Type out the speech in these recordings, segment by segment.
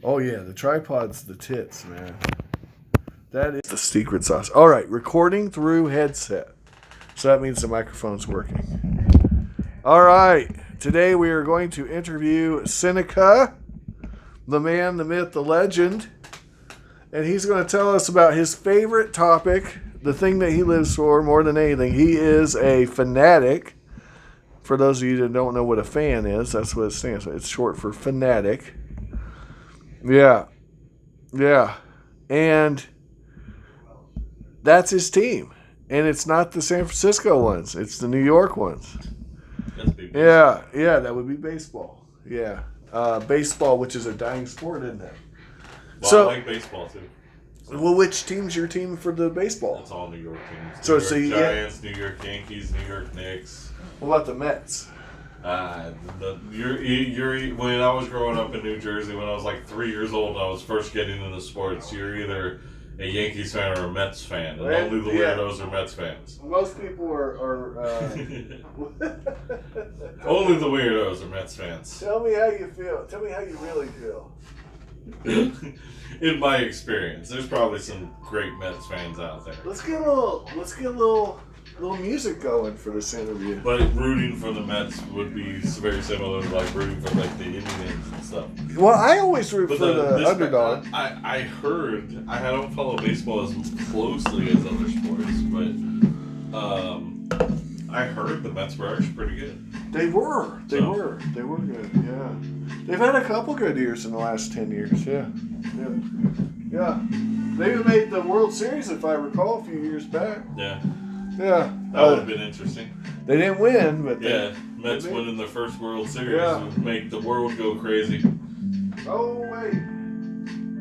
Oh yeah, the tripod's the tits, man. That is the secret sauce. All right, recording through headset. So that means the microphone's working. All right, today we are going to interview Seneka, the man, the myth, the legend. And he's going to tell us about his favorite topic, the thing that he lives for more than anything. He is a fanatic. For those of you that don't know what a fan is, that's what it stands for. It's short for fanatic. Yeah. Yeah. And that's his team. And it's not the San Francisco ones. It's the New York ones. That's big. Yeah. Yeah, that would be baseball. Yeah. Baseball, which is a dying sport, isn't it? Well, So, I like baseball, too. well, which team's your team for the baseball? It's all New York teams. So New it's York the Giants, New York Yankees, New York Knicks. What about the Mets? When I was growing up in New Jersey, when I was like 3 years old and I was first getting into sports, you're either a Yankees fan or a Mets fan. And only the weirdos are Mets fans. Most people are Only the weirdos are Mets fans. Tell me how you feel. Tell me how you really feel. In my experience, there's probably some great Mets fans out there. Let's get a little music going for this interview. But rooting for the Mets would be very similar to like rooting for like the Indians and stuff. Well, I always root for the underdog. I heard, I don't follow baseball as closely as other sports, but I heard the Mets were actually pretty good. They were good. Yeah, they've had a couple good years in the last 10 years. Yeah. They even made the World Series, if I recall, a few years back. Yeah. Yeah. That would have been interesting. They didn't win, but Mets winning their first World Series would make the world go crazy. Oh wait.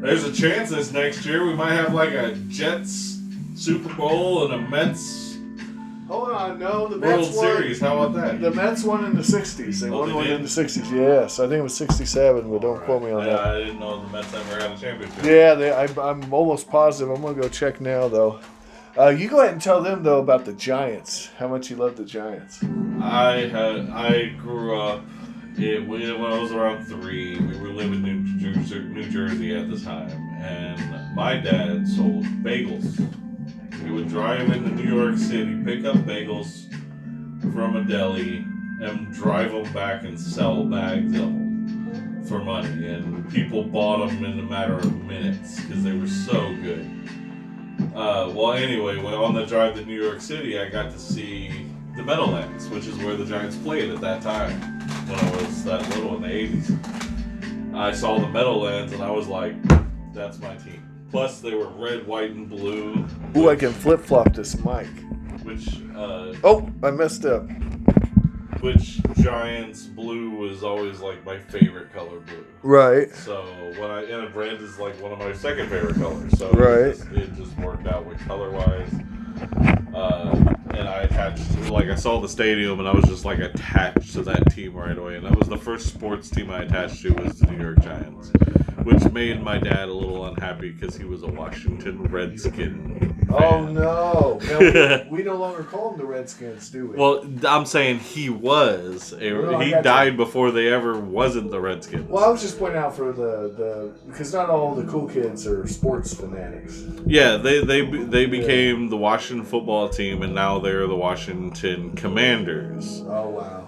There's a chance this next year we might have like a Jets Super Bowl and a Mets. Hold on, no, the Mets World Series. How about that? The Mets won in the 60s. They won one in the 60s, yes. I think it was 67, but don't quote me on that. I didn't know the Mets ever had a championship. Yeah, I'm almost positive. I'm going to go check now, though. You go ahead and tell them, though, about the Giants. How much you love the Giants. I grew up, when I was around 3, we were living in New Jersey at the time, and my dad sold bagels. We would drive into New York City, pick up bagels from a deli, and drive them back and sell bags of them for money. And people bought them in a matter of minutes because they were so good. Anyway, when on the drive to New York City, I got to see the Meadowlands, which is where the Giants played at that time when I was that little in the 80s. I saw the Meadowlands and I was like, that's my team. Plus, they were red, white, and blue. Ooh, I can flip-flop this mic. I messed up. Which Giants blue was always like my favorite color blue. Right. So and red is like one of my second favorite colors. So it just worked out with color-wise. And I I saw the stadium and I was just like attached to that team right away. And that was the first sports team I attached to was the New York Giants. Which made my dad a little unhappy because he was a Washington Redskin fan. Oh, no. No, we no longer call them the Redskins, do we? Well, I'm saying he was. He died before they ever wasn't the Redskins. Well, I was just pointing out for the because not all the cool kids are sports fanatics. Yeah, they became the Washington football team, and now they're the Washington Commanders. Oh, wow.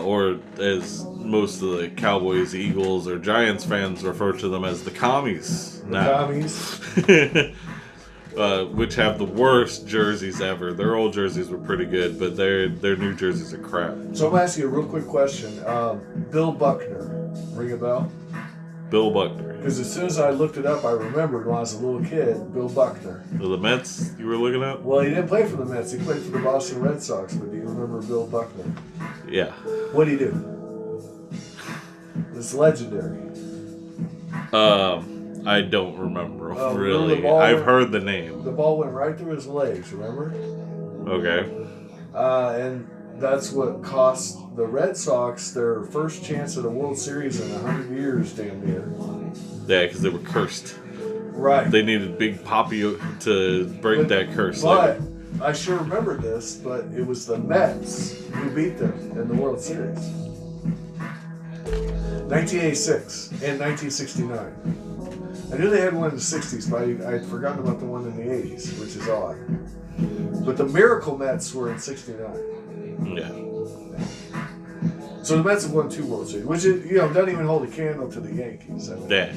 Or as most of the Cowboys, Eagles, or Giants fans refer to them as the Commies. Commies. Which have the worst jerseys ever. Their old jerseys were pretty good, but their new jerseys are crap. So I'm going to ask you a real quick question. Bill Buckner, ring a bell? Bill Buckner. Because as soon as I looked it up, I remembered when I was a little kid, Bill Buckner. The Mets you were looking at? Well, he didn't play for the Mets. He played for the Boston Red Sox, but do you remember Bill Buckner? Yeah. What did he do? It's legendary. I don't remember, really. I've heard the name. The ball went right through his legs, remember? Okay. And that's what cost the Red Sox their first chance at a World Series in 100 years, damn near. Yeah, because they were cursed. Right. They needed Big Papi to break that curse. But I sure remember this, but it was the Mets who beat them in the World Series. 1986 and 1969. I knew they had one in the 60s, but I'd forgotten about the one in the 80s, which is odd. But the Miracle Mets were in 69. Yeah. So the Mets have won 2 World Series, which is, doesn't even hold a candle to the Yankees. I mean, Yeah.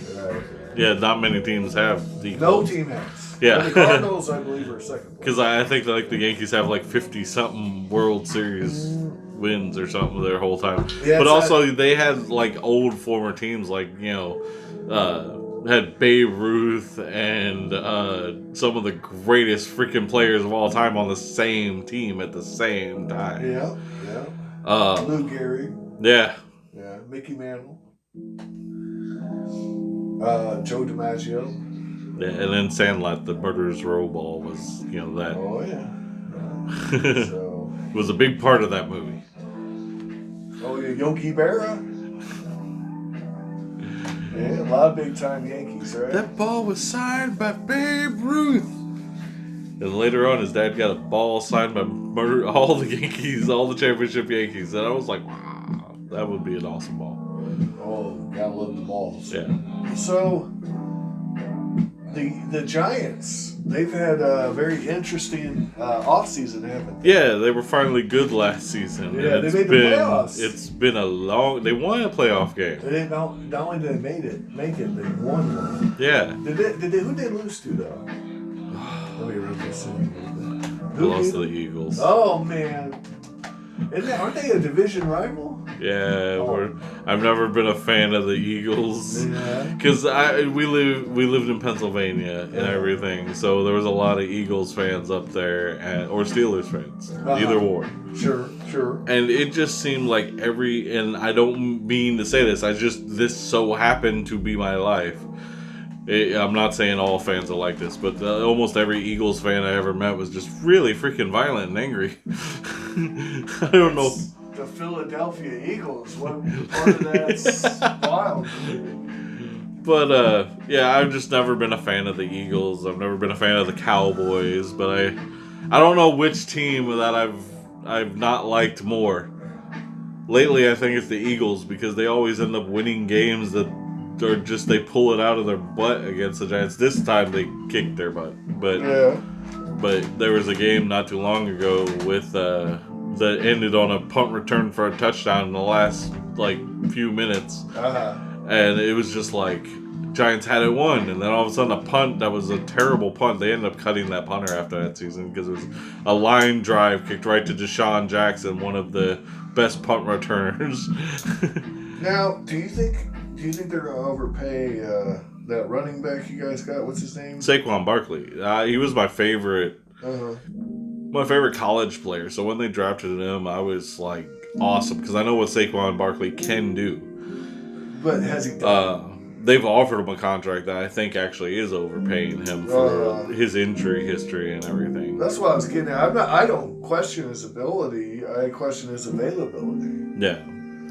Yeah, not many teams have the. No team has. Yeah. And the Cardinals, I believe, are second. Because I think like the Yankees have like 50-something World Series wins or something their whole time. Yeah, but also they had like old former teams like had Babe Ruth and some of the greatest freaking players of all time on the same team at the same time. Yeah. Lou Gehrig. Yeah. Yeah. Mickey Mantle. Joe DiMaggio. Yeah, and then Sandlot, the Murderer's Row Ball was, that. Oh, yeah. So. It was a big part of that movie. Oh, yeah, Yogi Berra. Yeah, a lot of big-time Yankees, right? That ball was signed by Babe Ruth. And later on, his dad got a ball signed by all the Yankees, all the championship Yankees. And I was like, wow, that would be an awesome ball. Oh, gotta love the balls. Yeah. So, the Giants, they've had a very interesting offseason, haven't they? Yeah, they were finally good last season. Yeah, they made the playoffs. It's been a long... They won a playoff game. They didn't, not only did they make it, they won one. Yeah. Who did they lose to, though? Let me read this in a little bit. They lost to the Eagles. Oh, man. Aren't they a division rival? Yeah, I've never been a fan of the Eagles because we lived in Pennsylvania and everything, so there was a lot of Eagles fans up there or Steelers fans, either or. Sure. And it just seemed like and I don't mean to say this so happened to be my life. I'm not saying all fans are like this, but almost every Eagles fan I ever met was just really freaking violent and angry. I don't know. The Philadelphia Eagles. What part of that's wild? But I've just never been a fan of the Eagles. I've never been a fan of the Cowboys. But I don't know which team that I've not liked more. Lately, I think it's the Eagles because they always end up winning games that are just they pull it out of their butt against the Giants. This time they kicked their butt, but there was a game not too long ago with that ended on a punt return for a touchdown in the last few minutes, and it was just like Giants had it won, and then all of a sudden a punt that was a terrible punt. They ended up cutting that punter after that season because it was a line drive kicked right to Deshaun Jackson, one of the best punt returners. Now, do you think they're gonna overpay that running back you guys got? What's his name? Saquon Barkley. He was my favorite. My favorite college player. So when they drafted him, I was like awesome because I know what Saquon Barkley can do. But has he done? They've offered him a contract that I think actually is overpaying him for his injury history and everything. That's what I was getting at. I don't question his ability. I question his availability. Yeah.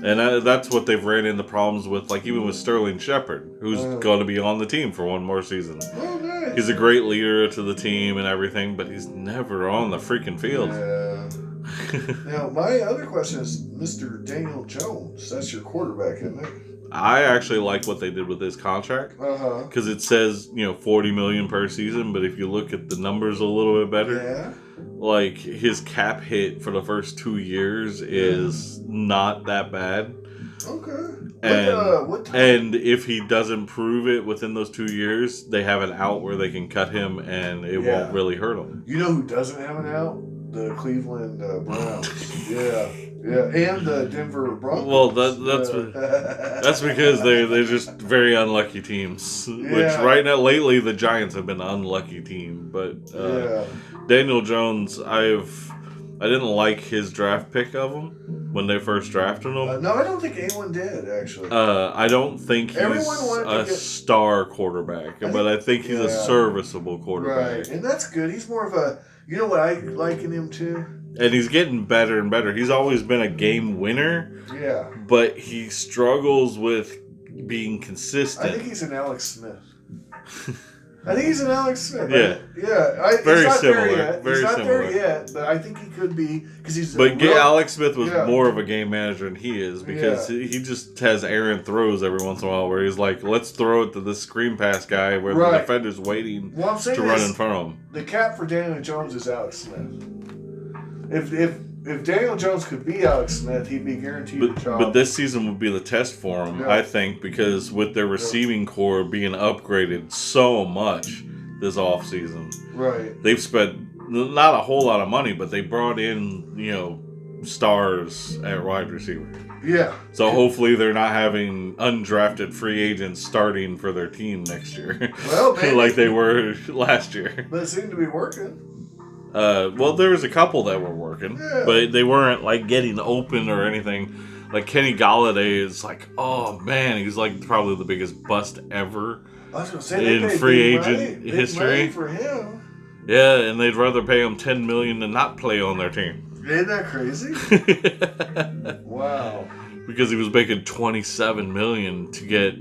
And that's what they've ran into problems with, like even with Sterling Shepard, who's going to be on the team for one more season. Oh, nice. He's a great leader to the team and everything, but he's never on the freaking field. Yeah. Now, my other question is Mr. Daniel Jones. That's your quarterback, isn't it? I actually like what they did with his contract because it says $40 million per season, but if you look at the numbers a little bit better, like his cap hit for the first 2 years is not that bad. Okay. And if he doesn't prove it within those 2 years, they have an out where they can cut him and it won't really hurt him. You know who doesn't have an out? The Cleveland Browns. Yeah, and the Denver Broncos. Well, that's because they're just very unlucky teams. Which right now, lately, the Giants have been an unlucky team. But Daniel Jones, I didn't like his draft pick of him when they first drafted him. No, I don't think anyone did actually. I don't think he's a star quarterback, but I think he's a serviceable quarterback. Right, and that's good. He's more of a. You know what I like in him too? And he's getting better and better. He's always been a game winner. Yeah. But he struggles with being consistent. I think he's an Alex Smith. I think he's an Alex Smith. Yeah. Very Very he's not similar. There yet. Very he's not similar. there yet, but I think he could be because he's. But Alex Smith was more of a game manager than he is because Yeah. he just has errant throws every once in a while where he's like, let's throw it to this screen pass guy where the defender's waiting to run in front of him. The cap for Daniel Jones is Alex Smith. If Daniel Jones could be Alex Smith, he'd be guaranteed a job. But this season would be the test for him, I think, because with their receiving core being upgraded so much this offseason. Right. They've spent not a whole lot of money, but they brought in, stars at wide receiver. Yeah. So hopefully they're not having undrafted free agents starting for their team next year. Well, maybe. Like they were last year. But it seemed to be working. Well, there was a couple that were working, but they weren't like getting open or anything. Like Kenny Golladay is like, oh man, he's like probably the biggest bust ever I was gonna say, in free agent history. For him. Yeah, and they'd rather pay him $10 million than not play on their team. Isn't that crazy? Wow. Because he was making $27 million to get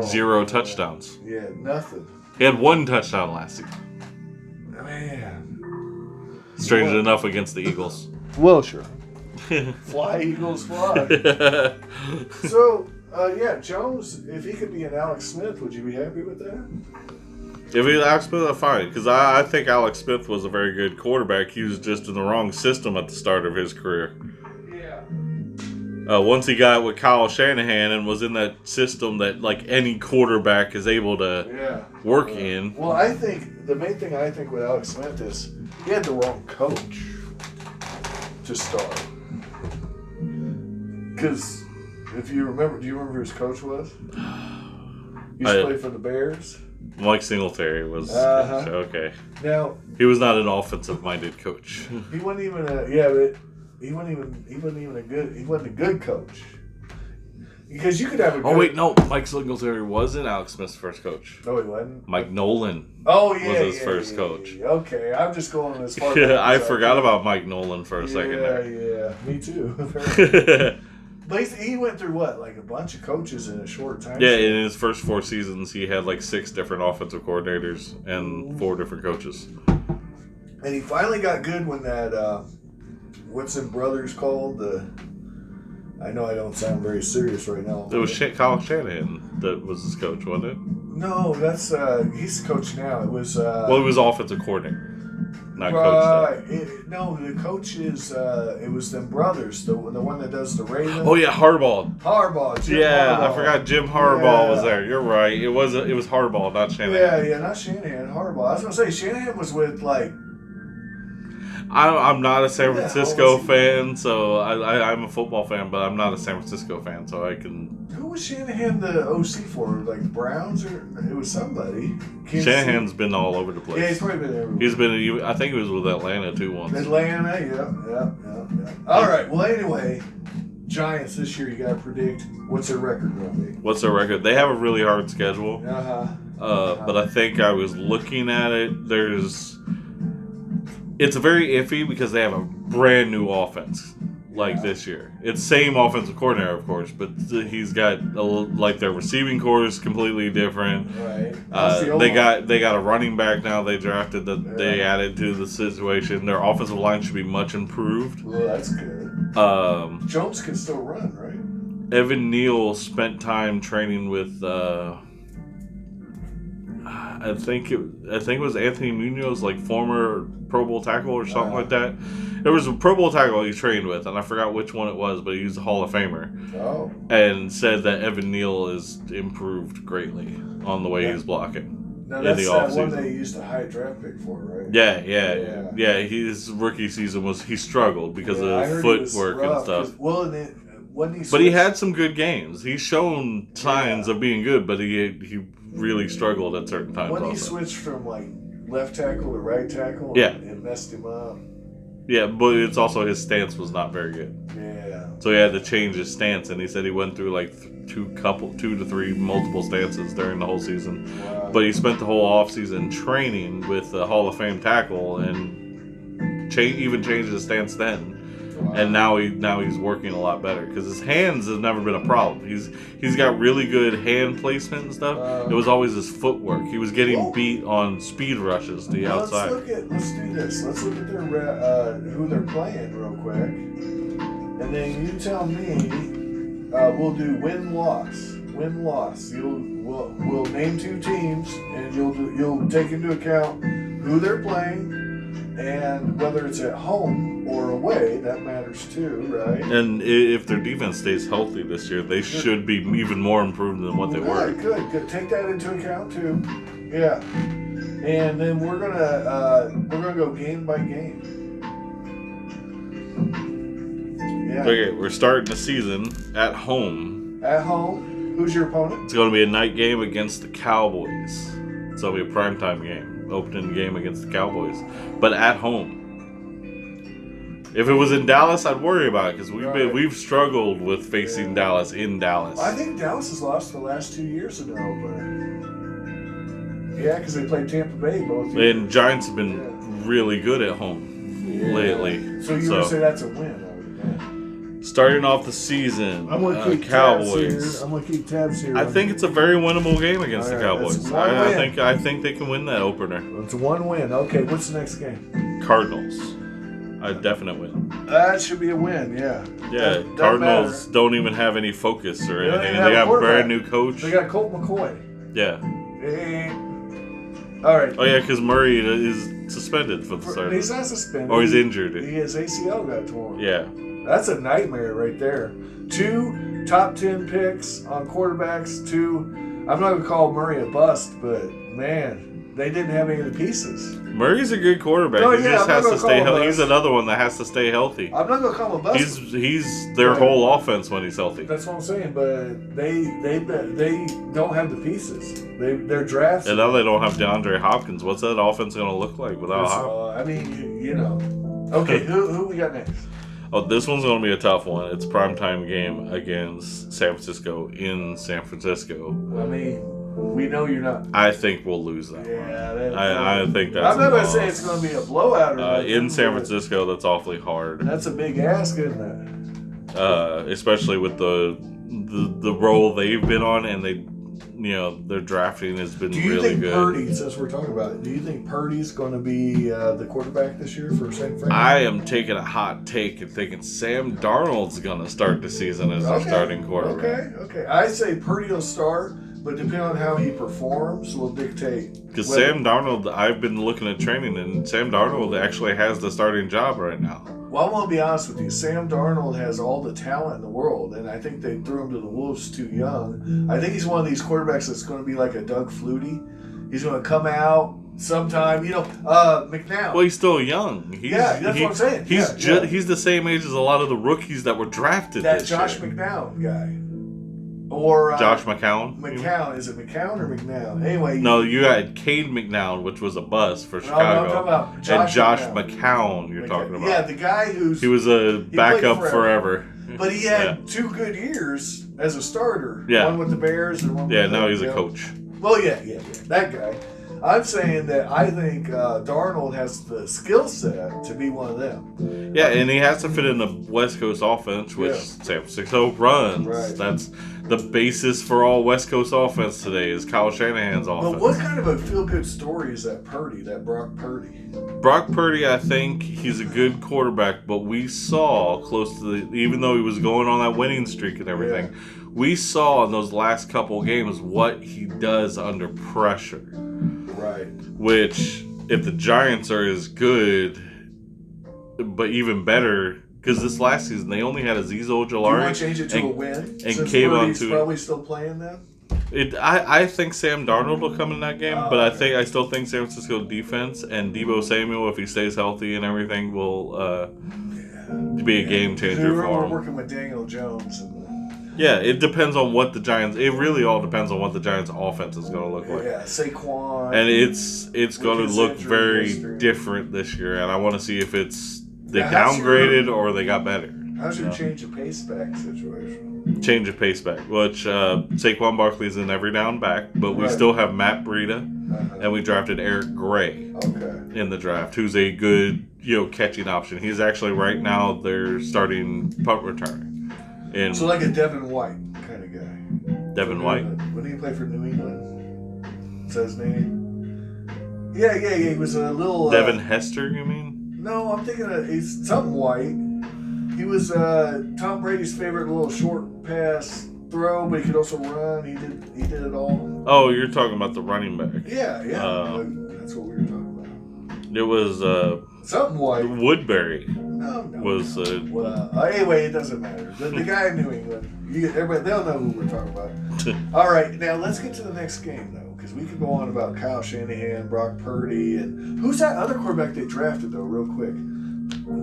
0 touchdowns. Yeah, nothing. He had 1 touchdown last season. Man. Strange enough against the Eagles. Well, sure. Fly, Eagles, fly. So, Jones, if he could be an Alex Smith, would you be happy with that? If he's Alex Smith, I'm fine. Because I think Alex Smith was a very good quarterback. He was just in the wrong system at the start of his career. Yeah. Once he got with Kyle Shanahan and was in that system that like any quarterback is able to work in. Well, I think the main thing I think with Alex Smith is he had the wrong coach to start. Because if you remember, do you remember who his coach was? He used to play for the Bears. Mike Singletary was okay. Now he was not an offensive-minded coach. He wasn't even but he wasn't a good coach. Because you could have a good... Oh wait, no, Mike Singletary wasn't Alex Smith's first coach. No, he wasn't. Mike Nolan. Was his first coach. Okay, I'm just going as far. I forgot about Mike Nolan for a second there. Yeah, me too. But he went through what, like a bunch of coaches in a short time? Yeah, in his first 4 seasons, he had like 6 different offensive coordinators and 4 different coaches. And he finally got good when that, what's them brothers called? I know I don't sound very serious right now. It was Kyle Shanahan that was his coach, wasn't it? No, that's, he's the coach now. It was, well, he was offensive coordinator. Not coach the coach is it was them brothers, the one that does the Ravens. Oh yeah, Harbaugh. Jim Harbaugh. I forgot Jim Harbaugh was there. You're right. It was Harbaugh, not Shanahan. Yeah, not Shanahan. Harbaugh. I was gonna say Shanahan was with like. I'm not a San Francisco fan, so I'm a football fan, but I'm not a San Francisco fan, so I can. Who was Shanahan the OC for? Like the Browns, or it was somebody? Shanahan's been all over the place. Yeah, he's probably been everywhere. He's been. I think he was with Atlanta too once. Atlanta, yeah. All right. Well, anyway, Giants this year. You got to predict what's their record going to be. What's their record? They have a really hard schedule. But I think I was looking at it. It's very iffy because they have a brand new offense this year. It's same offensive coordinator, of course, but he's got their receiving core is completely different. Right. They got a running back now they drafted that they added to the situation. Their offensive line should be much improved. Well, that's good. Jones can still run, right? Evan Neal spent time training with. I think it was Anthony Munoz, like former Pro Bowl tackle or something like that. There was a Pro Bowl tackle he trained with, and I forgot which one it was, but he's a Hall of Famer. Oh. And said that Evan Neal is improved greatly on the way he's blocking. Now that's that one they used a high draft pick for, right? Yeah. His rookie season he struggled because of footwork and stuff. But he had some good games. He's shown signs of being good, but he really struggled at certain times. When he switched from like left tackle to right tackle, it messed him up. Yeah, but it's also his stance was not very good. Yeah. So he had to change his stance, and he said he went through like 2 to 3 multiple stances during the whole season. Wow. But he spent the whole offseason training with a Hall of Fame tackle and even changed his stance then. a while. And now he's working a lot better because his hands have never been a problem. He's got really good hand placement and stuff. It was always his footwork. He was getting beat on speed rushes to the outside. Let's do this. Let's look at their who they're playing real quick, and then you tell me. We'll do win-loss. Win-loss. We'll name 2 teams, and you'll take into account who they're playing, and whether it's at home or away. That matters too, right? And if their defense stays healthy this year, they should be even more improved than what they were. Good. Take that into account too. Yeah. And then we're gonna go game by game. Yeah. Okay, we're starting the season at home. At home, who's your opponent? It's going to be a night game against the Cowboys. So it'll be a primetime game, opening game against the Cowboys, but at home. If it was in Dallas, I'd worry about it because we've struggled with facing Dallas in Dallas. I think Dallas has lost the last 2 years in the opener. Yeah, because they played Tampa Bay both years. And Giants have been really good at home lately. So you would say that's a win. Starting off the season, I'm gonna keep Cowboys. I'm gonna keep tabs here. I think it's a very winnable game against the Cowboys. I think they can win that opener. It's 1 win. Okay, what's the next game? Cardinals. A definite win. That should be a win. Yeah. Yeah. Cardinals don't even have any focus or anything. They got a brand new coach. They got Colt McCoy. Yeah. All right. Oh yeah, because Murray is suspended for the start. He's not suspended. Or he's injured. His ACL got torn. Yeah. That's a nightmare right there. 2 top 10 picks on quarterbacks. I'm not going to call Murray a bust, but man, they didn't have any of the pieces. Murray's a good quarterback. He just has to stay healthy. He's another one that has to stay healthy. I'm not going to call him a bust. He's their whole offense when he's healthy. That's what I'm saying, but they don't have the pieces. They're drafted. And now they don't have DeAndre Hopkins. What's that offense going to look like without Hopkins? I mean, you know. Okay, who we got next? Oh, this one's going to be a tough one. It's a primetime game against San Francisco in San Francisco. I mean, we know you're not. I think we'll lose that one. I think that's I'm not going to say it's going to be a blowout. Or in San Francisco, that's awfully hard. That's a big ask, isn't it? Especially with the role they've been on, and their drafting has been really good. Do you think Purdy, since we're talking about it, do you think Purdy's going to be the quarterback this year for San Francisco? I am taking a hot take and thinking Sam Darnold's going to start the season as their starting quarterback. Okay. I say Purdy will start, but depending on how he performs will dictate. Because Sam Darnold, I've been looking at training, and Sam Darnold actually has the starting job right now. Well, I'm going to be honest with you. Sam Darnold has all the talent in the world, and I think they threw him to the Wolves too young. I think he's one of these quarterbacks that's going to be like a Doug Flutie. He's going to come out sometime, McNown. Well, he's still young. That's what I'm saying. He's the same age as a lot of the rookies that were drafted that this Josh year. McNown guy. Or Josh McCown? McCown. Is it McCown or McNown? Anyway. No, you had Cade McNown, which was a bust for Chicago. No, I'm talking about Josh McCown you're talking about. Yeah, the guy he was a backup forever. But he had 2 good years as a starter. Yeah. One with the Bears and one with now he's a coach. Well, yeah. That guy. I'm saying that I think Darnold has the skill set to be one of them. Yeah, and he has to fit in the West Coast offense, which San Francisco runs. Right. That's the basis for all West Coast offense today is Kyle Shanahan's offense. But what kind of a feel-good story is that Brock Purdy? Brock Purdy, I think he's a good quarterback, but we saw even though he was going on that winning streak and everything, we saw in those last couple games what he does under pressure. Right. Which, if the Giants are as good, but even better, because this last season they only had Azeez Ojulari. Do you want to change it to a win? And since Purdy's probably still playing then? I think Sam Darnold will come in that game, but I still think San Francisco defense and Deebo Samuel, if he stays healthy and everything, will be a game changer for him. We're working with Daniel Jones. Yeah, it depends on what the Giants. It really all depends on what the Giants' offense is going to look like. Yeah, Saquon. And it's going to look very different this year, and I want to see if they downgraded or they got better. How's your change of pace back situation? Change of pace back, which Saquon Barkley's in every down back, but we still have Matt Breida. and we drafted Eric Gray in the draft, who's a good catching option. He's actually right now their starting punt returner. So like a Devin White kind of guy. Devin White? When did he play for New England? Is that his name? Yeah. He was a little... Devin Hester, you mean? No, I'm thinking he's something White. He was Tom Brady's favorite little short pass throw, but he could also run. He did it all. Oh, you're talking about the running back. Yeah. That's what we were talking about. It was... something White. Woodbury. No. Was... anyway, it doesn't matter. The guy in New England. Everybody, they'll know who we're talking about. All right, now let's get to the next game, though, because we could go on about Kyle Shanahan, Brock Purdy, and who's that other quarterback they drafted, though, real quick?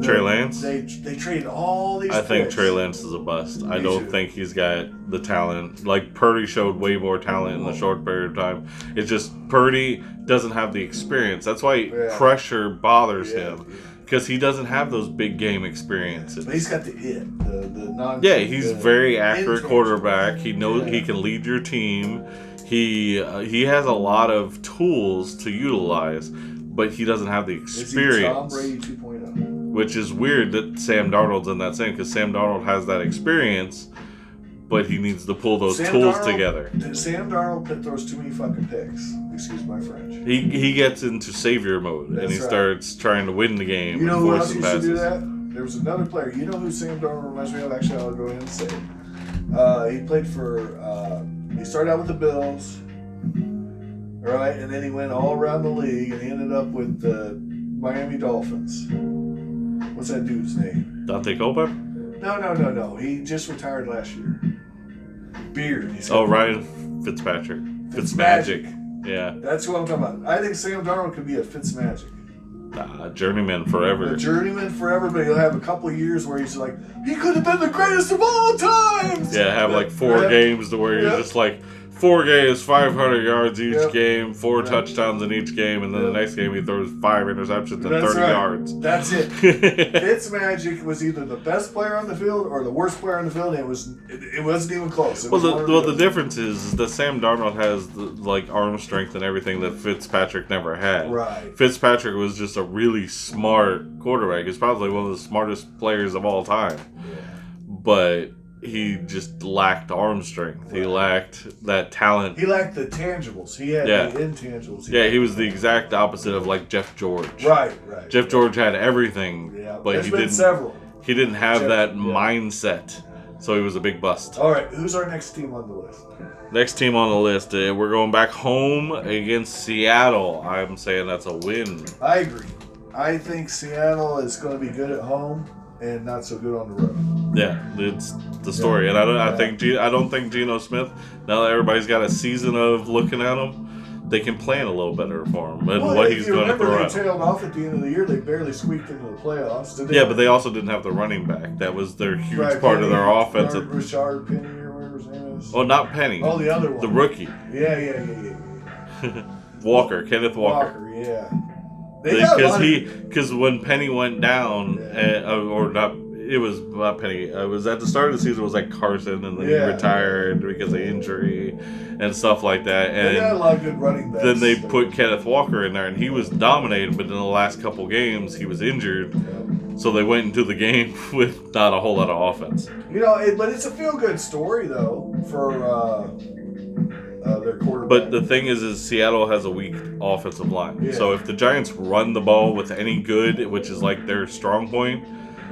Trey Lance? They traded all these I think picks. Trey Lance is a bust. I don't think he's got the talent. Like, Purdy showed way more talent in the short period of time. It's just Purdy doesn't have the experience. That's why pressure bothers him. Because he doesn't have those big game experiences. But he's got the it, the non. Yeah, he's very accurate quarterback. He knows he can lead your team. He has a lot of tools to utilize, but he doesn't have the experience. Is he Tom Brady 2.0? Which is weird that Sam Darnold's in that same, because Sam Darnold has that experience, but he needs to pull those tools together. Sam Darnold throws too many fucking picks. Excuse my French. He gets into savior mode, and he starts trying to win the game. You know who else used to do that? There was another player. You know who Sam Darnold reminds me of? Actually, I'll go ahead and say it. He played for... he started out with the Bills, right? And then he went all around the league, and he ended up with the Miami Dolphins. What's that dude's name? Dante Culpepper? No. He just retired last year. Beard. Ryan Fitzpatrick. Fitzmagic. Yeah. That's who I'm talking about. I think Sam Darnold could be a Fitzmagic. Journeyman forever. A journeyman forever, but he'll have a couple of years where he's like, he could have been the greatest of all time! Yeah, have like 4 games to where you're just like, 4 games, 500 yards each game, 4 touchdowns in each game, and then the next game he throws 5 interceptions and 30 yards. That's it. Fitzmagic was either the best player on the field or the worst player on the field, and it wasn't even close. The difference is that Sam Darnold has the arm strength and everything that Fitzpatrick never had. Right. Fitzpatrick was just a really smart quarterback. He's probably one of the smartest players of all time. Yeah. But he just lacked arm strength. He lacked that talent. He lacked the tangibles. He had the intangibles. He was the exact opposite of like Jeff George. Right. Jeff George had everything, but he didn't. He didn't have that mindset, so he was a big bust. All right, who's our next team on the list? Next team on the list, we're going back home against Seattle. I'm saying that's a win. I agree. I think Seattle is going to be good at home and not so good on the road. Yeah, it's the story, and I don't think Geno Smith. Now that everybody's got a season of looking at him, they can plan a little better for him and what he's going to throw out. They tailed off at the end of the year. They barely squeaked into the playoffs. But they also didn't have the running back. That was their huge part of their offense. Richard Penny or whatever his name is. Oh, not Penny. Oh, the other one. The rookie. Yeah. Kenneth Walker. Yeah. Because when Penny went down, it was not Penny. It was at the start of the season. It was like Carson, and then he retired because of injury and stuff like that. And they got a lot of good running backs. Then they put Kenneth Walker in there, and he was dominating. But in the last couple games, he was injured, so they went into the game with not a whole lot of offense. But it's a feel-good story though for their quarterback. But the thing is Seattle has a weak offensive line. Yeah. So if the Giants run the ball with any good, which is like their strong point.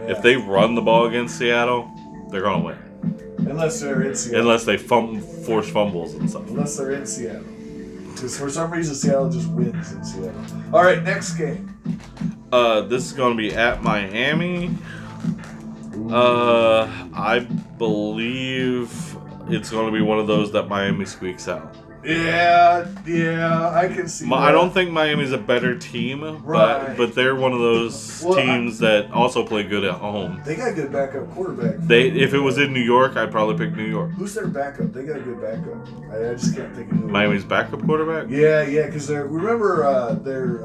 If they run the ball against Seattle, they're going to win. Unless they're in Seattle. Unless they force fumbles and stuff. Unless they're in Seattle. Because for some reason, Seattle just wins in Seattle. All right, next game. This is going to be at Miami. I believe it's going to be one of those that Miami squeaks out. Yeah, I can see that. I don't think Miami's a better team, but they're one of those teams that also play good at home. They got a good backup quarterback. If it was in New York, I'd probably pick New York. Who's their backup? They got a good backup. I just can't think of who. Miami's backup quarterback? Yeah, because remember their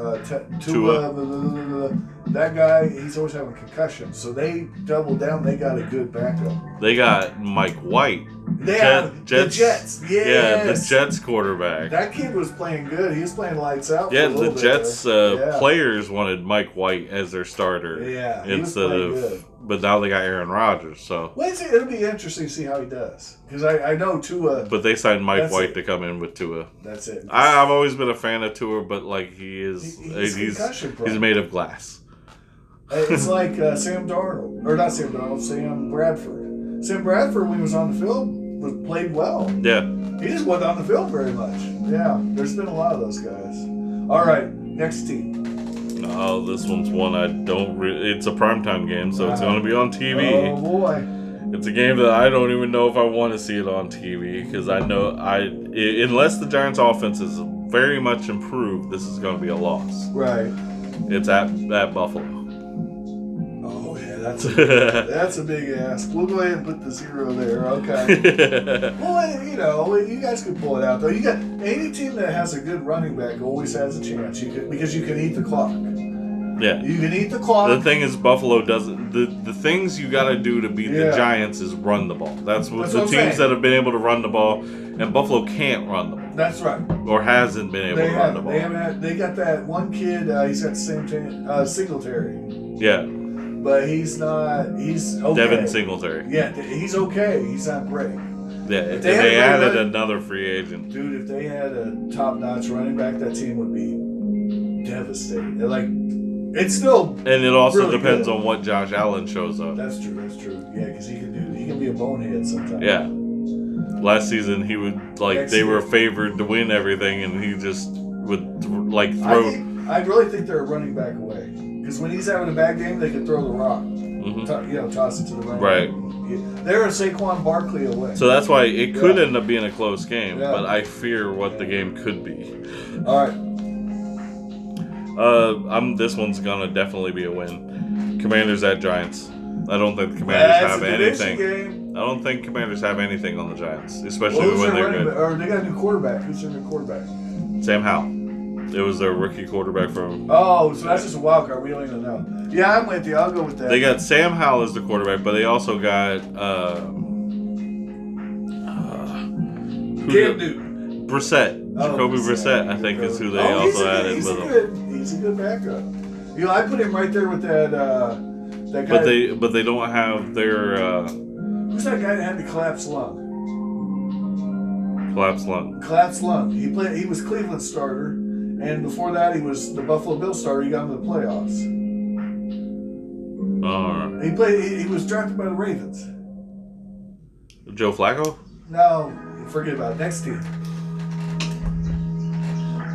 Tua. That guy, he's always having concussions. So they doubled down. They got a good backup. They got Mike White, The Jets. Yes. Yeah, the Jets quarterback. That kid was playing good. He was playing lights out. Yeah, for a little the bit Jets there. players wanted Mike White as their starter. Yeah, he was instead playing of good. But now they got Aaron Rodgers, so. Well, it'll be interesting to see how he does. Because I know Tua. But they signed Mike White to come in with Tua. That's it. I've always been a fan of Tua, but like he's made of glass. It's like Sam Darnold, or not Sam Darnold, Sam Bradford. Sam Bradford, when he was on the field, played well. Yeah. He just wasn't on the field very much. Yeah, there's been a lot of those guys. All right, next team. Oh, this one's one I don't it's a primetime game, so it's going to be on TV. Oh, boy. It's a game that I don't even know if I want to see it on TV, because I know unless the Giants' offense is very much improved, this is going to be a loss. Right. It's at Buffalo. Oh, yeah, that's a big ask. We'll go ahead and put the 0 there. Okay. Well, you guys can pull it out, though. You got any team that has a good running back always has a chance. Because you can eat the clock. Yeah. You can eat the clock. The thing is, Buffalo doesn't. The things you got to do to beat the Giants is run the ball. That's what the teams that have been able to run the ball, and Buffalo can't run the ball. That's right. Or hasn't been able to run the ball. They got that one kid. He's got the same thing. Singletary. Yeah. But he's not. He's okay. Devin Singletary. Yeah, he's okay. He's not great. Yeah, they added another free agent. Dude, if they had a top-notch running back, that team would be devastated. Like, it's still. And it also really depends good. on what Josh Allen shows up. That's true. Yeah, because he can be a bonehead sometimes. Yeah. Last season, he would they were favored to win everything, and he just would throw. I really think they're a running back away. Because when he's having a bad game, they can throw the rock. Mm-hmm. Toss it to the running right. back. They're a Saquon Barkley away. So that's why it could end up being a close game, but I fear what the game could be. All right. This one's gonna definitely be a win. Commanders at Giants. I don't think the Commanders have anything. Game. I don't think Commanders have anything on the Giants, especially when they're good. Or they got a new quarterback. Who's their new quarterback? Sam Howell. It was their rookie quarterback from. Oh, so that's just a wild card. We don't even know. Yeah, I'm with you. I'll go with that. They got Sam Howell as the quarterback, but they also got Cam Newton. Brissett. Jacoby Brissett, I think, is who they also added with him. He's a good backup. I put him right there with that guy. But they don't have their. Who's that guy that had the collapsed lung? Collapsed lung. He was Cleveland's starter, and before that he was the Buffalo Bills starter. He got him to the playoffs. All right. He was drafted by the Ravens. Joe Flacco? No, forget about it. Next team.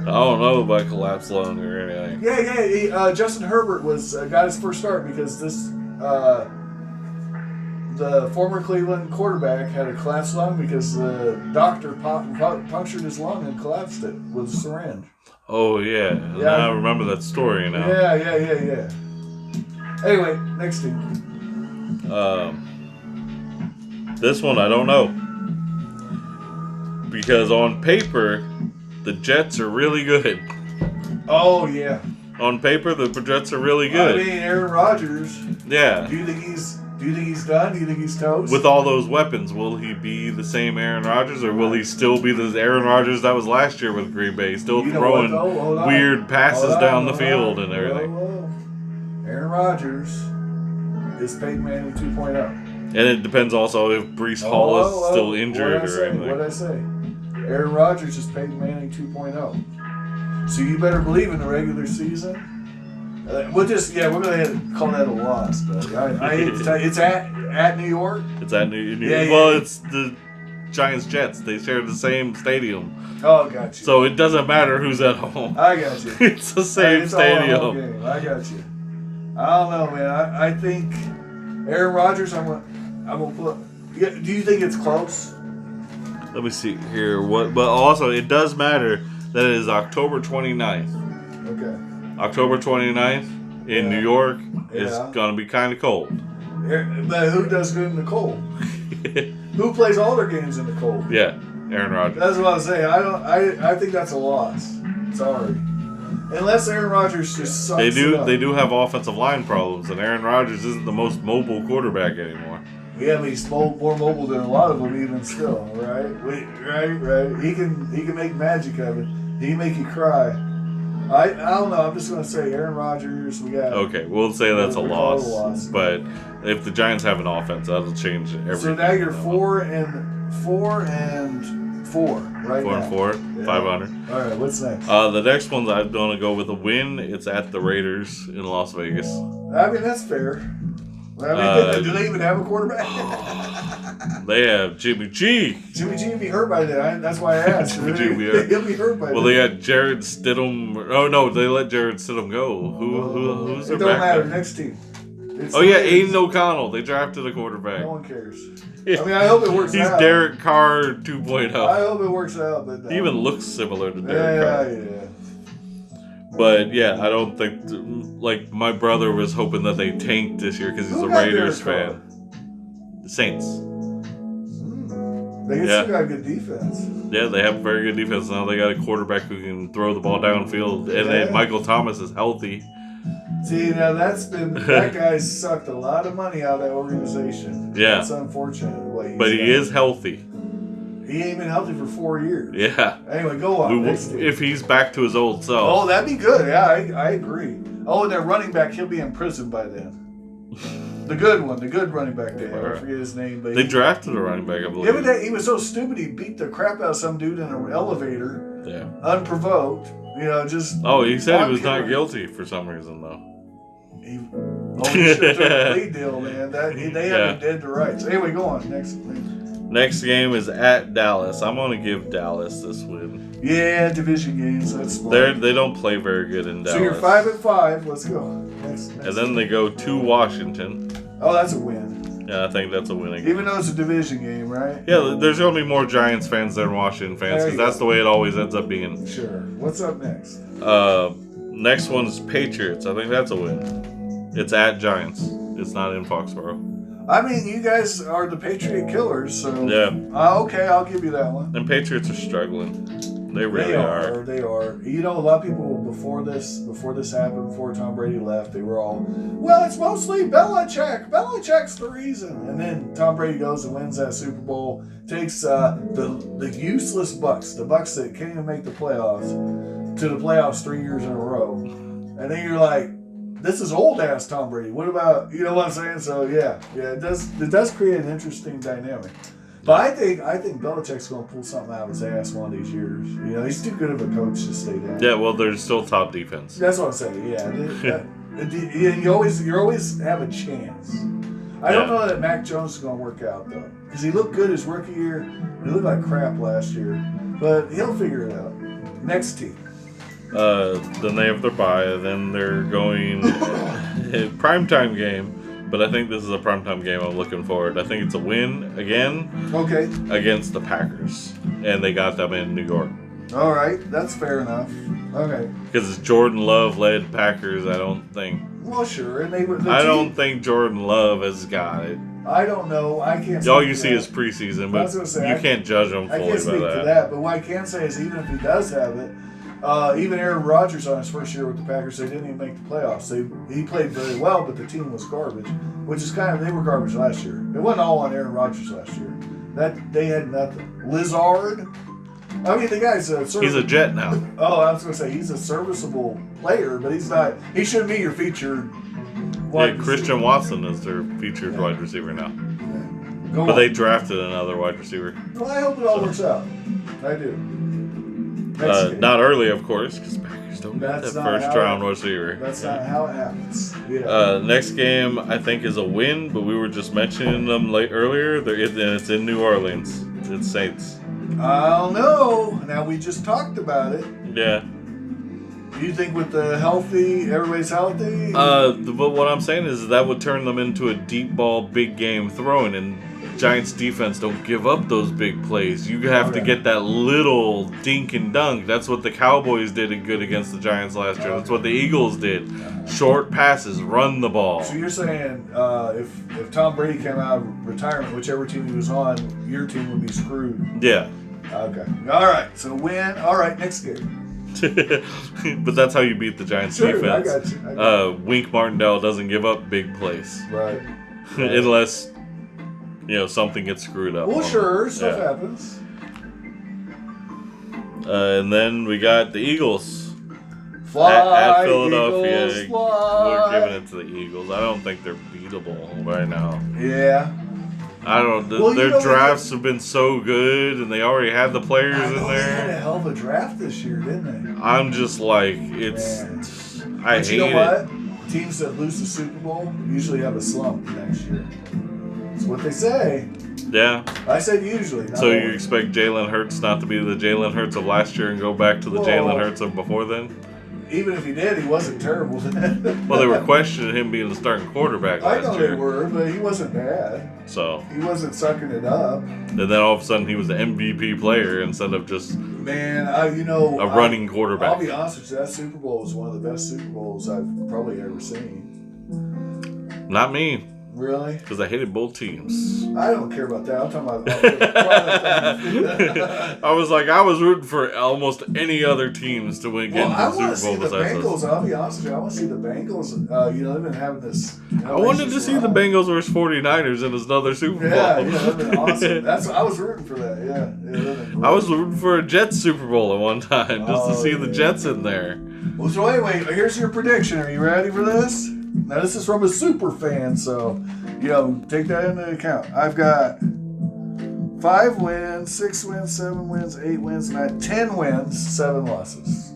I don't know about collapsed lung or anything. Yeah. Justin Herbert got his first start because the former Cleveland quarterback had a collapsed lung because the doctor punctured his lung and collapsed it with a syringe. Oh, yeah. I remember that story now. Yeah. Anyway, next team. This one I don't know. Because on paper, the Jets are really good. Oh, yeah. On paper, the Jets are really good. I mean, Aaron Rodgers. Yeah. Do you think he's done? Do you think he's toast? With all those weapons, will he be the same Aaron Rodgers, or will he still be the Aaron Rodgers that was last year with Green Bay, still throwing weird passes down the field and everything? Whoa. Aaron Rodgers is Peyton Manning 2.0. And it depends also if Breece Hall is still injured or anything. What'd I say? Aaron Rodgers is Peyton Manning 2.0. So you better believe in the regular season. We're going to call that a loss, but I hate to tell you, it's at New York. It's at New York. Yeah. It's the Giants-Jets. They share the same stadium. Oh, got you. So it doesn't matter who's at home. I got you. It's the same stadium. All game. I got you. I don't know, man. I think Aaron Rodgers, I'm gonna put. Yeah, do you think it's close? Let me see here. But also, it does matter that it is October 29th. Okay. October 29th in New York is going to be kind of cold. But who does good in the cold? Who plays all their games in the cold? Yeah, Aaron Rodgers. That's what I was saying. I think that's a loss. Sorry. Unless Aaron Rodgers just sucks They do have offensive line problems, and Aaron Rodgers isn't the most mobile quarterback anymore. Yeah, but he's more mobile than a lot of them, even still. Right? Right. He can make magic of it. He can make you cry. I don't know. I'm just gonna say Aaron Rodgers. We got. Okay, we'll say that's a loss. But if the Giants have an offense, that'll change everything. So now you're 4 and 4 right 4 now. and 4, Yeah. 500. All right, what's next? The next one's I'm gonna go with a win. It's at the Raiders in Las Vegas. I mean, that's fair. I mean, do they even have a quarterback? They have Jimmy G. Jimmy G will be hurt by that. That's why I asked. Jimmy G will be hurt. He'll be hurt by that. Well, they got Jared Stidham. Oh no, they let Jared Stidham go. Who's their It don't matter. backup? Next team. Aiden O'Connell. They drafted a quarterback. No one cares. I mean, I hope it works out. He's Derek Carr 2.0. I hope it works out. But He even looks similar to Derek Carr. Yeah. But yeah, I don't think like my brother was hoping that they tanked this year because he's a Raiders fan. The Saints. They still got good defense. Yeah, they have very good defense now. They got a quarterback who can throw the ball downfield, and then Michael Thomas is healthy. See, now that guy's sucked a lot of money out of that organization. Yeah, it's unfortunate. But he is healthy. He ain't been healthy for 4 years. Yeah. Anyway, go on. If he's back to his old self. Oh, that'd be good. Yeah, I agree. Oh, and their running back, he'll be in prison by then. The good running back there. I forget his name. But they drafted a running back, I believe. Yeah, but he was so stupid he beat the crap out of some dude in an elevator. Yeah. Unprovoked. Just. Oh, he said he was not guilty for some reason, though. He should have took a plea deal, man. They have him dead to rights. Anyway, go on. Next game is at Dallas. I'm going to give Dallas this win. Yeah, division games. That's smart. They don't play very good in Dallas. So you're 5-5. Let's go. Next and then they go to Washington. Oh, that's a win. Yeah, I think that's a win again. Even though it's a division game, right? Yeah, there's going to be more Giants fans than Washington fans because that's the way it always ends up being. Sure. What's up next? Next one's Patriots. I think that's a win. It's at Giants. It's not in Foxborough. I mean, you guys are the Patriot killers, so... Yeah. Okay, I'll give you that one. And Patriots are struggling. They really are. They are. You know, a lot of people before this happened, before Tom Brady left, they were all, well, it's mostly Belichick. Belichick's the reason. And then Tom Brady goes and wins that Super Bowl, takes the useless Bucks, the Bucks that can't even make the playoffs, to the playoffs 3 years in a row. And then you're like, this is old ass Tom Brady. What about, you know what I'm saying? So yeah, it does create an interesting dynamic. But I think Belichick's going to pull something out of his ass one of these years. He's too good of a coach to stay down. Yeah, well, they're still top defense. That's what I'm saying. Yeah, you always have a chance. I don't know that Mac Jones is going to work out though, because he looked good his rookie year. He looked like crap last year, but he'll figure it out. Next team. Then they have their bye. Then they're going primetime game. But I think this is a primetime game I'm looking forward. I think it's a win again. Okay. Against the Packers. And they got them in New York. All right. That's fair enough. Okay. Because it's Jordan Love-led Packers, I don't think. Well, sure. And I don't think Jordan Love has got it. I don't know. I can't. All you see is preseason, but you can't judge him fully by that. I can't speak to that. But what I can say is even if he does have it, even Aaron Rodgers on his first year with the Packers, they didn't even make the playoffs. He played very well, but the team was garbage, which is they were garbage last year. It wasn't all on Aaron Rodgers last year. They had nothing. Lizard, I mean, the guy's he's a Jet now. Oh, I was going to say he's a serviceable player, but he's not. He shouldn't be your featured. Christian Watson is their featured wide receiver now. Yeah. But they drafted another wide receiver. Well, I hope it all works out. I do. Not early, of course, because Packers don't get that first round receiver. That's not how it happens. Yeah. Next game, I think, is a win, but we were just mentioning them earlier. It's in New Orleans. It's Saints. I don't know. Now, we just talked about it. Yeah. You think with the everybody's healthy? But what I'm saying is that would turn them into a deep ball, big game throwing, and Giants defense don't give up those big plays. You have to get that little dink and dunk. That's what the Cowboys did good against the Giants last year. That's what the Eagles did. Short passes, run the ball. So you're saying if Tom Brady came out of retirement, whichever team he was on, your team would be screwed? Yeah. Okay. All right. So win. All right. Next game. But that's how you beat the Giants defense. I got you. Wink Martindale doesn't give up big plays. Right. Unless something gets screwed up. Well, sure, stuff happens. And then we got the Eagles. Fly, at Philadelphia. Eagles, fly. We're giving it to the Eagles. I don't think they're beatable right now. Yeah. I don't know. Their drafts have been so good, and they already had the players in there. They had a hell of a draft this year, didn't they? I'm just like, I hate it. You know what? Teams that lose the Super Bowl usually have a slump next year. That's what they say. Yeah. I said usually. So you expect Jalen Hurts not to be the Jalen Hurts of last year and go back to the Jalen Hurts of before then? Even if he did, he wasn't terrible then. Well, they were questioning him being the starting quarterback last year. I know they were, but he wasn't bad. So he wasn't sucking it up. And then all of a sudden he was the MVP player instead of just a running quarterback. I'll be honest with you, that Super Bowl was one of the best Super Bowls I've probably ever seen. Not me. Really? Because I hated both teams. I don't care about that. I'm talking about. I was rooting for almost any other teams to win get into the Super Bowl besides us. I'll be honest with you. I want to see the Bengals. They've been having this. I wanted to see the Bengals versus 49ers in another Super Bowl. Yeah, that'd been awesome. I was rooting for that. Yeah, I was rooting for a Jets Super Bowl at one time just to see the Jets in there. Well, so anyway, here's your prediction. Are you ready for this? Now, this is from a super fan, so, take that into account. I've got 5 wins, 6 wins, 7 wins, 8 wins, 10 wins, 7 losses.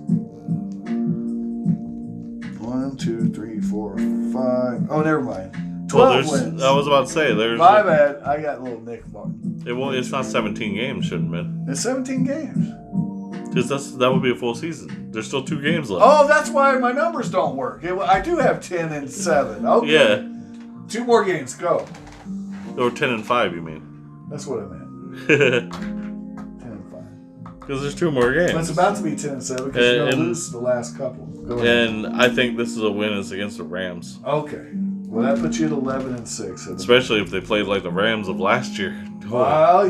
1, 2, 3, 4, 5. Oh, never mind. 12 wins. I was about to say, there's... My bad. I got a little Nick Martin. It's not 17 games, shouldn't it? It's 17 games. Because that would be a full season. There's still 2 games left. Oh, that's why my numbers don't work. I do have 10 and 7. Okay. Yeah. 2 more games. Go. Or 10 and 5, you mean? That's what I meant. 10 and 5. Because there's 2 more games. But it's about to be 10 and 7 because you're going to lose the last couple. Go ahead. And I think this is a win. It's against the Rams. Okay. Well, that puts you at 11 and 6. Especially if they played like the Rams of last year. Well,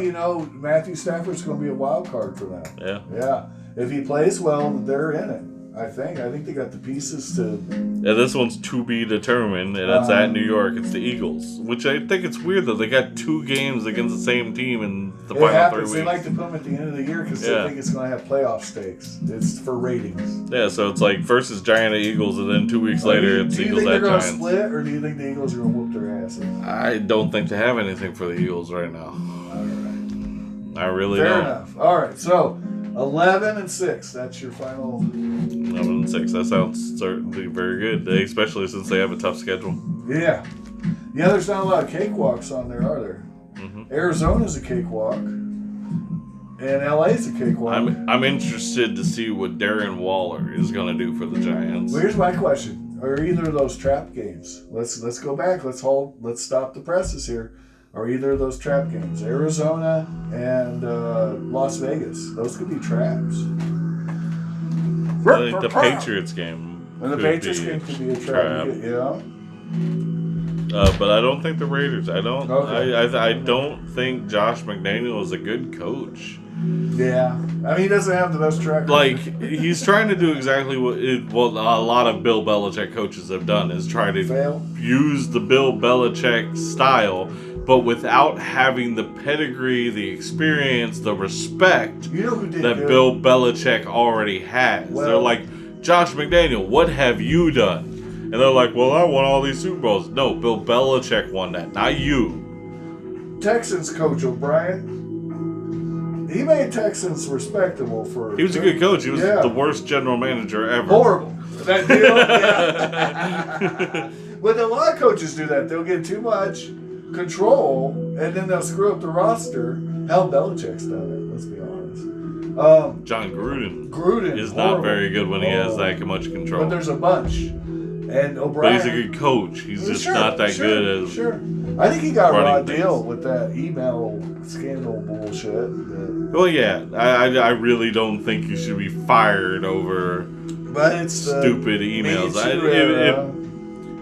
Matthew Stafford's going to be a wild card for that. Yeah. Yeah. If he plays well, they're in it. I think they got the pieces to. Yeah, this one's to be determined, and it's at New York. It's the Eagles, which I think it's weird that they got 2 games against the same team in the final 3 weeks. They like to put them at the end of the year because they think it's going to have playoff stakes. It's for ratings. Yeah, so it's like first it's Giant Eagles, and then 2 weeks later it's Eagles at Giants. Do you think they're going to split, or do you think the Eagles are going to whoop their asses? I don't think they have anything for the Eagles right now. All right. I really don't. Fair enough. All right, so 11 and 6. That's your final. 11 and 6. That sounds certainly very good, especially since they have a tough schedule. Yeah. Yeah, there's not a lot of cakewalks on there, are there? Mm-hmm. Arizona's a cakewalk. And LA's a cakewalk. I'm interested to see what Darren Waller is going to do for the Giants. Well, here's my question. Are either of those trap games? Let's go back. Let's stop the presses here. Are either of those trap games? Arizona and Las Vegas. Those could be traps. I think the Patriots game. And the Patriots game could be a trap. Yeah. But I don't think the Raiders. I don't. Okay. I don't think Josh McDaniel is a good coach. Yeah, I mean he doesn't have the best track record. Like he's trying to do exactly what a lot of Bill Belichick coaches have done is try to use the Bill Belichick style, but without having the pedigree, the experience, the respect that Bill Belichick already has. They're like, Josh McDaniel, what have you done? And they're like, well, I won all these Super Bowls. No, Bill Belichick won that, not you. Texans coach O'Brien. He made Texans respectable for. He was a good coach. He was the worst general manager ever. Horrible. That deal. Yeah. But a lot of coaches do that. They'll get too much control, and then they'll screw up the roster. Hell, Belichick's done it. Let's be honest. John Gruden is horrible. Not very good when he has that much control. But there's a bunch. And O'Brien. But he's a good coach. He's just not that good as. Sure. I think he got a raw things. deal with that email scandal bullshit. Well, yeah. I really don't think you should be fired over stupid emails.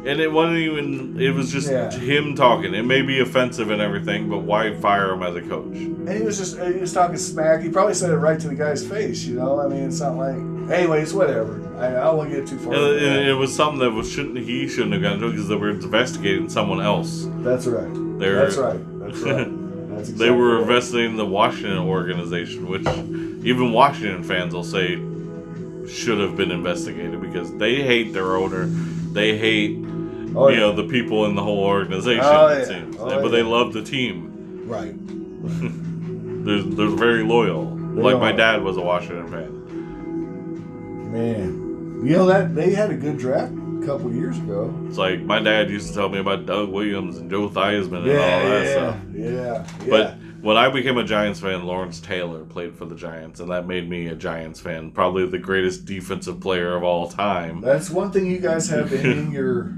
And it wasn't even. It was just him talking. It may be offensive and everything, but why fire him as a coach? And he was talking smack. He probably said it right to the guy's face. I mean, it's not like. Anyways, whatever. I don't want to get too far. And it was something that he shouldn't have gotten into because they were investigating someone else. That's right. That's right. That's right. That's exactly They were right. investing in the Washington organization, which even Washington fans will say should have been investigated because they hate their owner. They hate the people in the whole organization. It seems, but they love the team. Right. They're very loyal. My dad was a Washington fan. Man, that they had a good draft a couple years ago. It's like my dad used to tell me about Doug Williams and Joe Theismann and all that stuff. Yeah. But when I became a Giants fan, Lawrence Taylor played for the Giants, and that made me a Giants fan. Probably the greatest defensive player of all time. That's one thing you guys have in your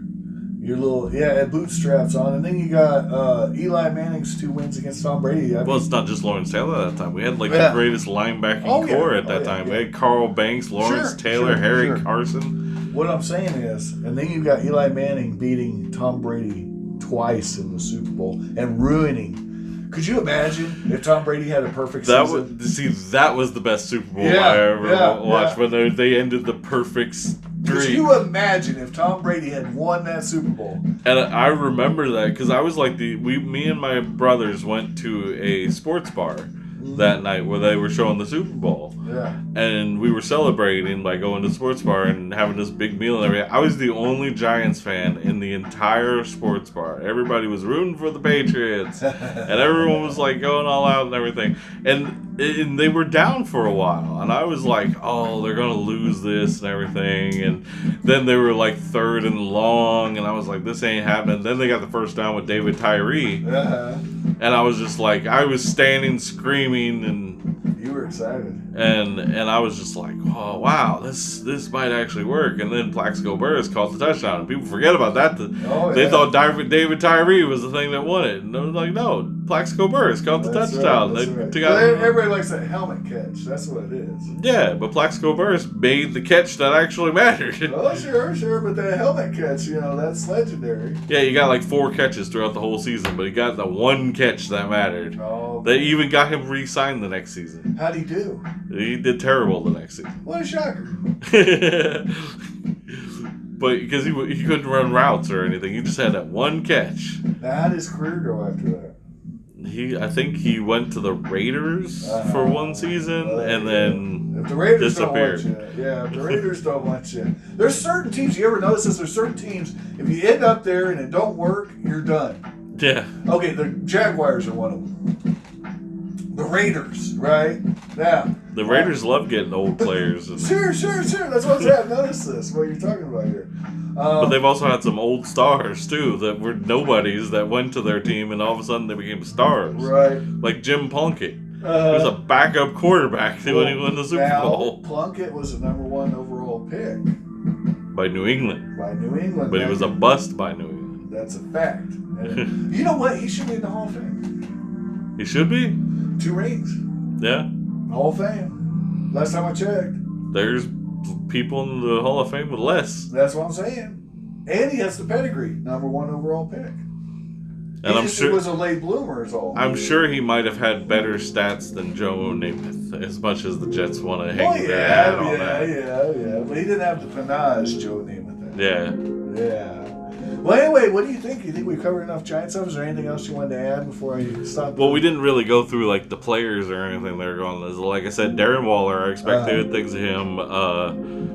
little bootstraps on, and then you got Eli Manning's 2 wins against Tom Brady. It's not just Lawrence Taylor at that time. We had the greatest linebacking core at that time. We had Carl Banks, Lawrence Taylor, Harry Carson. What I'm saying is, and then you got Eli Manning beating Tom Brady twice in the Super Bowl and ruining. Could you imagine if Tom Brady had a perfect season? That was the best Super Bowl I ever watched when they ended the perfect streak. Could you imagine if Tom Brady had won that Super Bowl? And I remember that because I was like me and my brothers went to a sports bar that night where they were showing the Super Bowl. Yeah. And we were celebrating by going to the sports bar and having this big meal and everything. I was the only Giants fan in the entire sports bar. Everybody was rooting for the Patriots. And everyone was like going all out and everything. And they were down for a while. And I was like, oh, they're going to lose this and everything. And then they were like 3rd and long. And I was like, this ain't happening. Then they got the first down with David Tyree. And I was just like, I was standing screaming and you were excited. And I was just like, oh wow, this might actually work. And then Plaxico Burress caught the touchdown. And people forget about that. They thought David Tyree was the thing that won it. And I was like, no, Plaxico Burress caught the touchdown. Right. Everybody likes that helmet catch. That's what it is. Yeah, but Plaxico Burress made the catch that actually mattered. Oh, sure. But that helmet catch, that's legendary. Yeah, he got like 4 catches throughout the whole season, but he got the one catch that mattered. Oh, they even got him re-signed the next season. How'd he do? He did terrible the next season. What a shocker. But because he couldn't run routes or anything, he just had that one catch. Now, how did his career go after that? I think he went to the Raiders for one season and then if the Raiders disappeared. Don't want you. Yeah, if the Raiders don't want you. There's certain teams, you ever notice this? There's certain teams, if you end up there and it don't work, you're done. Yeah. Okay, the Jaguars are one of them. The Raiders, right? Now. The Raiders love getting old players. Sure. That's what I'm saying. I've noticed this, what you're talking about here. But they've also had some old stars, too, that were nobodies that went to their team and all of a sudden they became stars. Right. Like Jim Plunkett. He was a backup quarterback when he won the Super Bowl. Plunkett was the number 1 overall pick. By New England. But he was a bust by New England. That's a fact. And you know what? He should be in the Hall of Fame. He should be? 2 rings. Yeah. Hall of Fame. Last time I checked. There's people in the Hall of Fame with less. That's what I'm saying. And he has the pedigree. Number 1 overall pick. And I'm sure he was a late bloomer is all. I'm sure he might have had better stats than Joe Namath, as much as the Jets want to hang their hat on that. Yeah. But he didn't have the panache Joe Namath had. Yeah. Well, anyway, what do you think? You think we covered enough Giant stuff? Is there anything else you wanted to add before I stop? Well, we didn't really go through like the players or anything that are going. Like I said, Darren Waller, I expected things of him.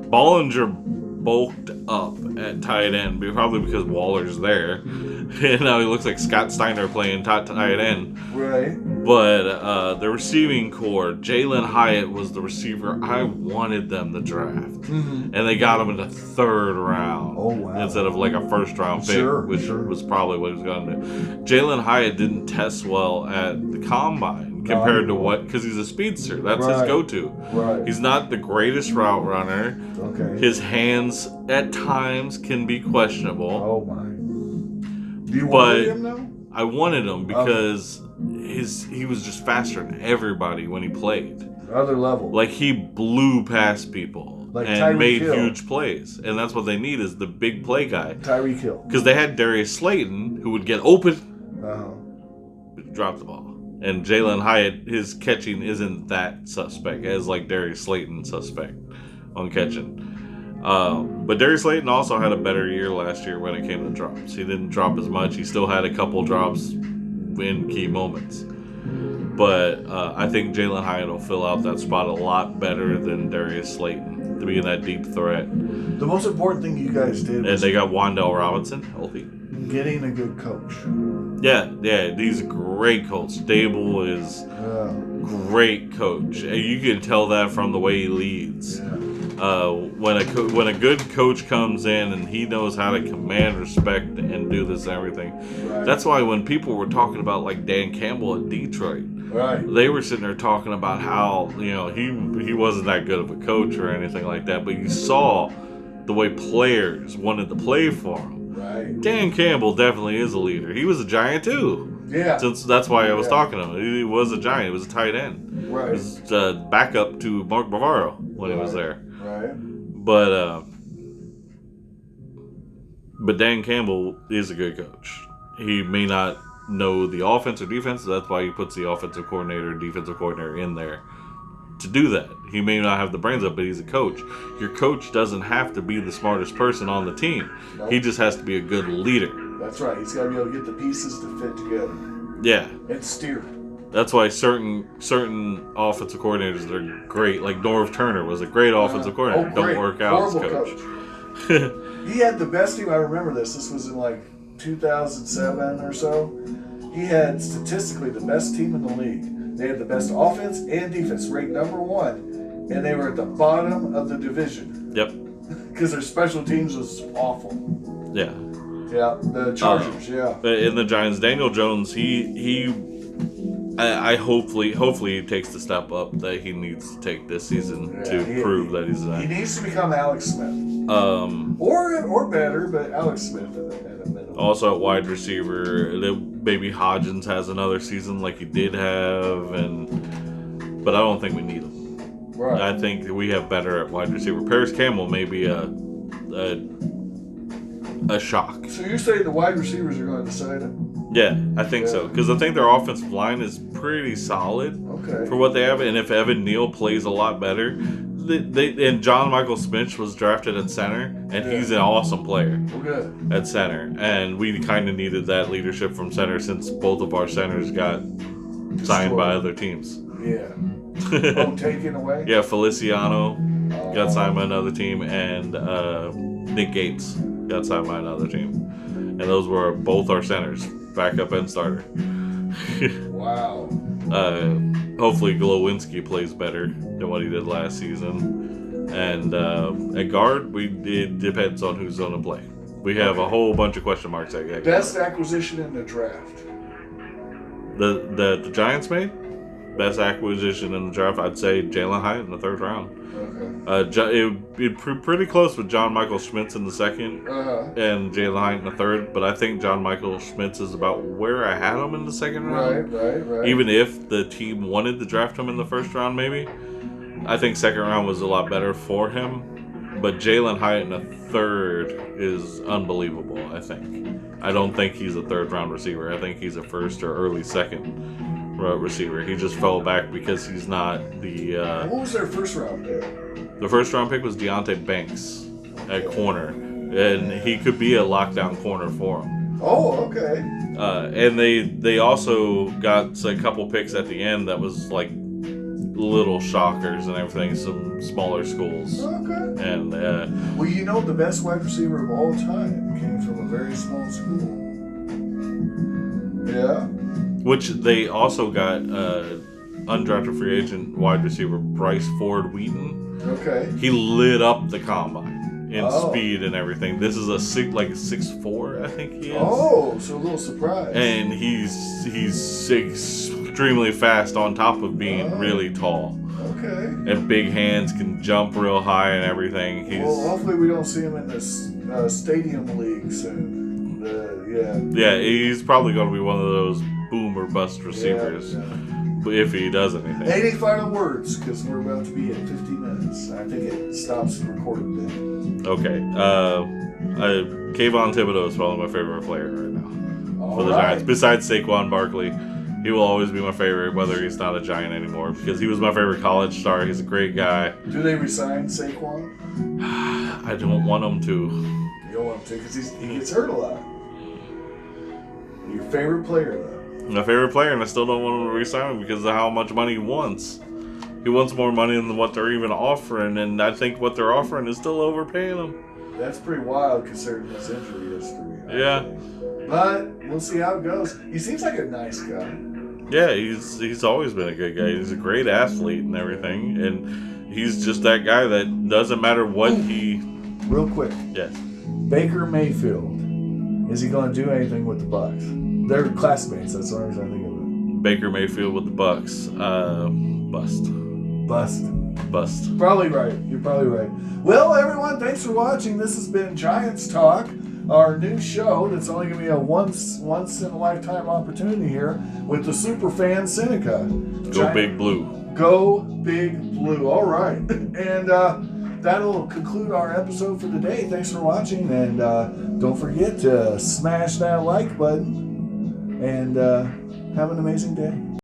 Bollinger bulked up at tight end, probably because Waller's there. And now he looks like Scott Steiner playing tight end. Right. But the receiving core, Jalen Hyatt was the receiver I wanted them to draft. Mm-hmm. And they got him in the 3rd round. Oh, wow. Instead of like a 1st round pick, which was probably what he was going to do. Jalen Hyatt didn't test well at the combine compared to because he's a speedster. That's his go-to. Right. He's not the greatest route runner. Okay. His hands at times can be questionable. Oh, my. Do you want him though? I wanted him because he was just faster than everybody when he played. Other level. Like he blew past people and made huge plays. And that's what they need is the big play guy. Tyreek Hill. Because they had Darius Slayton who would get open, drop the ball. And Jalen Hyatt, his catching isn't that suspect as like Darius Slayton suspect on catching. But Darius Slayton also had a better year last year when it came to drops. He didn't drop as much. He still had a couple drops in key moments. But I think Jalen Hyatt will fill out that spot a lot better than Darius Slayton to be in that deep threat. The most important thing you guys did And was they got Wandell Robinson healthy. getting a good coach. Yeah, he's a great coach. Dable is great coach. And you can tell that from the way he leads. Yeah. When a good coach comes in and he knows how to command respect and do this and everything. Right. That's why when people were talking about like Dan Campbell in Detroit, Right. they were sitting there talking about how he wasn't that good of a coach or anything like that, but you saw the way players wanted to play for him. Right. Dan Campbell definitely is a leader. He was a Giant too. Yeah. Since that's why I was talking to him. He was a Giant. He was a tight end. Right. He was backup to Mark Bavaro when he was there. Right. But Dan Campbell is a good coach. He may not know the offense or defense. That's why he puts the offensive coordinator, defensive coordinator in there to do that. He may not have the brains up, but he's a coach. Your coach doesn't have to be the smartest person on the team. Nope. He just has to be a good leader. That's right. He's got to be able to get the pieces to fit together. Yeah. And steer. That's why certain offensive coordinators that are great, like Norv Turner was a great offensive coordinator. Don't work out as coach. He had the best team. I remember this. This was in like 2007 or so. He had statistically the best team in the league. They had the best offense and defense, ranked number 1, and they were at the bottom of the division. Yep. Because their special teams was awful. Yeah. Yeah, the Chargers. In the Giants, Daniel Jones, I hopefully he takes the step up that he needs to take this season to prove that he's that. He needs to become Alex Smith. Or better, but Alex Smith at a minimum. Also at wide receiver, maybe Hodgins has another season like he did have, but I don't think we need him. Right. I think we have better at wide receiver. Paris Campbell may be a shock. So you're saying the wide receivers are going to decide it? Yeah, I think so. Because I think their offensive line is pretty solid for what they have. And if Evan Neal plays a lot better, and John Michael Smith was drafted at center, and he's an awesome player at center. And we kind of needed that leadership from center since both of our centers got signed by other teams. Yeah. Taken away? Yeah, Feliciano got signed by another team, and Nick Gates got signed by another team. And those were both our centers, backup and starter. Wow. Hopefully Glowinski plays better than what he did last season. And at guard, it depends on who's going to play. We have a whole bunch of question marks at guard. Best acquisition in the draft? The Giants made? Best acquisition in the draft, I'd say Jalen Hyatt in the 3rd round. Okay. It would be pretty close with John Michael Schmitz in the 2nd and Jalen Hyatt in the 3rd, but I think John Michael Schmitz is about where I had him in the 2nd round. Right. Even if the team wanted to draft him in the 1st round, maybe. I think 2nd round was a lot better for him, but Jalen Hyatt in the 3rd is unbelievable, I think. I don't think he's a 3rd round receiver. I think he's a 1st or early 2nd receiver. He just fell back because he's not the... what was their 1st round pick? The 1st round pick was Deonte Banks at corner, and he could be a lockdown corner for him. Oh, okay. And they also got a couple picks at the end that was like little shockers and everything, some smaller schools. Okay. And well, the best wide receiver of all time came from a very small school. Yeah. Which they also got undrafted free agent wide receiver Bryce Ford Wheaton. Okay. He lit up the combine in speed and everything. This is a 6'4", I think he is. Oh, so a little surprise. And he's extremely fast on top of being really tall. Okay. And big hands, can jump real high and everything. Well, hopefully we don't see him in this stadium league soon. Yeah, he's probably going to be one of those boom or bust receivers. Yeah. If he does anything. Any final words? Because we're about to be at 50 minutes. I think it stops the recording then. Okay. Kayvon Thibodeau is probably my favorite player right now for the Giants. Besides Saquon Barkley, he will always be my favorite, whether he's not a Giant anymore, because he was my favorite college star. He's a great guy. Do they resign Saquon? I don't want him to. You don't want him to because he gets hurt a lot. Your favorite player, though? My favorite player, and I still don't want him to resign because of how much money he wants. He wants more money than what they're even offering, and I think what they're offering is still overpaying him. That's pretty wild considering his injury history. Yeah. But we'll see how it goes. He seems like a nice guy. Yeah, he's always been a good guy. He's a great athlete and everything, and he's just that guy that doesn't matter what he... Real quick. Yes. Baker Mayfield. Is he going to do anything with the Bucks? They're classmates. That's the only reason I think of it. Baker Mayfield with the Bucks. Bust. Probably right. You're probably right. Well, everyone, thanks for watching. This has been Giants Talk, our new show that's only going to be a once in a lifetime opportunity here with the super fan Seneka. Big Blue. Go Big Blue. All right. And that'll conclude our episode for today. Thanks for watching. And don't forget to smash that like button. And have an amazing day.